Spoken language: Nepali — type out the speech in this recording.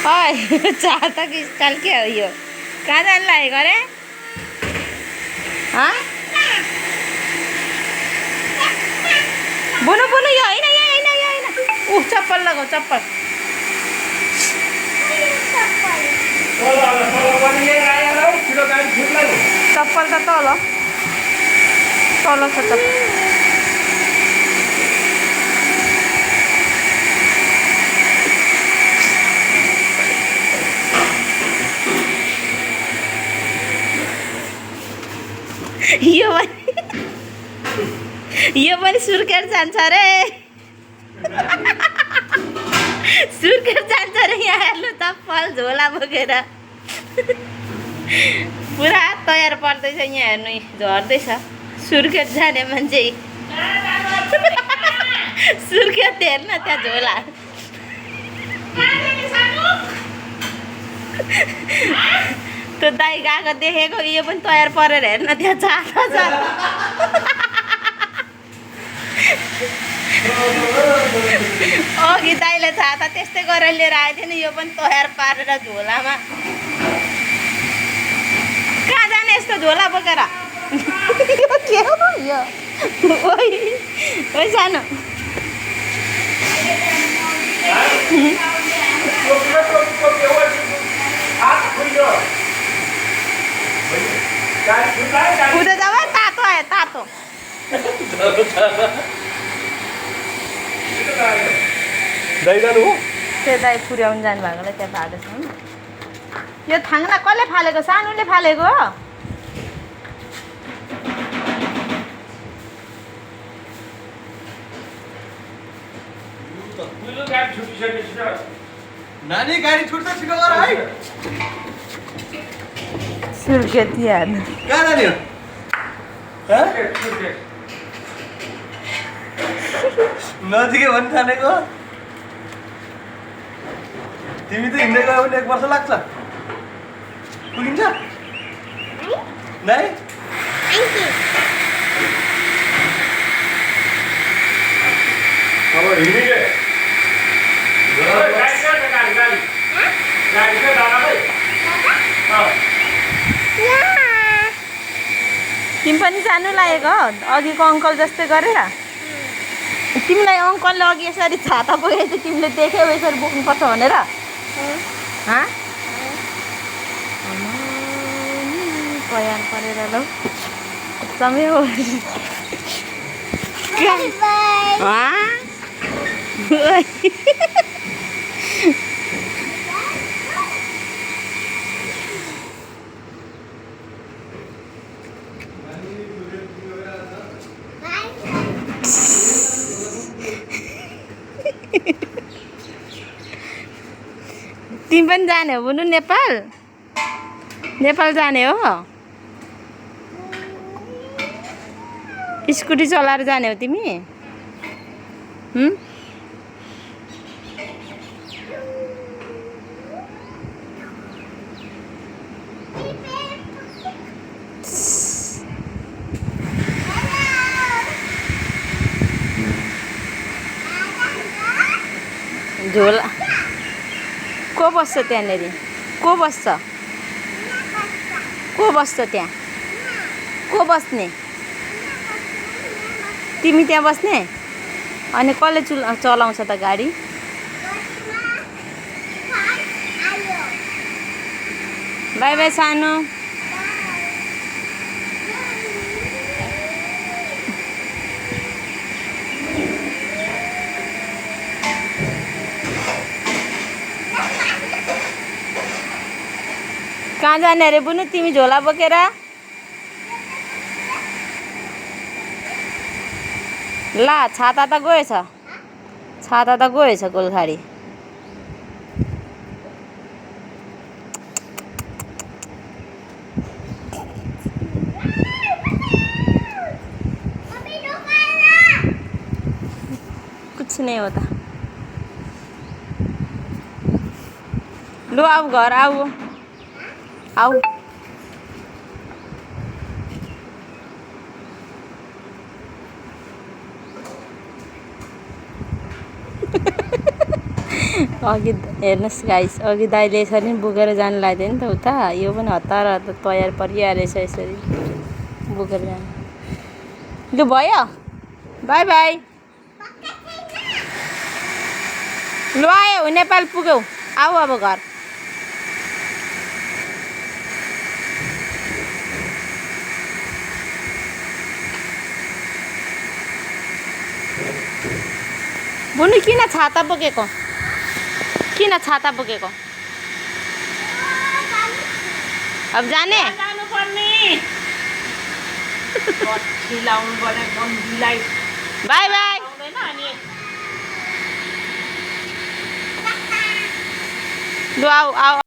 ओए चाहता कि स्टाइल के हो यो कहाँ जानु लागेको अरे बुनु बुनु यो होइन चप्पल लगाऊ चप्पल चप्पल त तल छ चप्पल यो पनि सुर्केर जान्छ रे सुर्केर जान्छ रे यहाँ हेर्नु त फल झोला बोकेर पुरा तयार पर्दैछ यहाँ हेर्नु झर्दैछ सुर्केर जाने मान्छे सुर्केर हेर्न त्यहाँ झोला त्यो दाइ गएको देखेको यो पनि तयार परेर हेर्न त्यहाँ छाता छ अघि दाइले छाता त्यस्तै गरेर लिएर आएको थियो नि यो पनि तयार पारेर झोलामा कहाँ जाने यस्तो झोला बोकेर यो के हो यो ओइ सानो उता जाऊ तातो आयो तातो त्यो दाइ पुर्याउनु जानु भएकोलाई त्यहाँ भएको छ यो थाङ्ना कसले फालेको सानोले फालेको हो नानी गाडी छुट्छ छिटो गर है सुर्केत यार कहाँ जाने हो नजिकै भनि ठानेको तिमी त हिँड्दै गयो भने 1 वर्ष लाग्छ पुगिन्छ नै अब हिँडिगे तिमी पनि जानु लागेको अघिको अङ्कल जस्तै गरेर तिमीलाई अङ्कलले अघि यसरी छाता बोकेको थियो तिमीले देख्यौ यसरी बोक्नुपर्छ भनेर तयार परेर ल समय हो तिमी पनि जाने हो बुनु नेपाल जाने हो स्कुटी चलाएर जाने हो तिमी झोला को बस्छ त्यहाँनिर को बस्छ त्यहाँ को बस्ने तिमी त्यहाँ बस्ने अनि कसले चलाउँछ त गाडी बाई बाई सानो कहाँ जाने अरे बुनु तिमी झोला बोकेर ला छाता त गएछ गोलखाडी कुछ नहीं होता लो आओ घर आओ अघि हेर्नुहोस् गाइस, अघि दाइले यसरी नै बोकेर जानु लाग्थ्यो नि त उता, यो पनि हतार हतार तयार परिहालेछ यसरी बोकेर जानु। लु भयो, बाई बाई। लु आयो, नेपाल पुग्यौ, आऊ अब घर। बुनु किन छाता बोकेको? किन छाता बोकेको? अब जाने? By by. लु आऊ आऊ।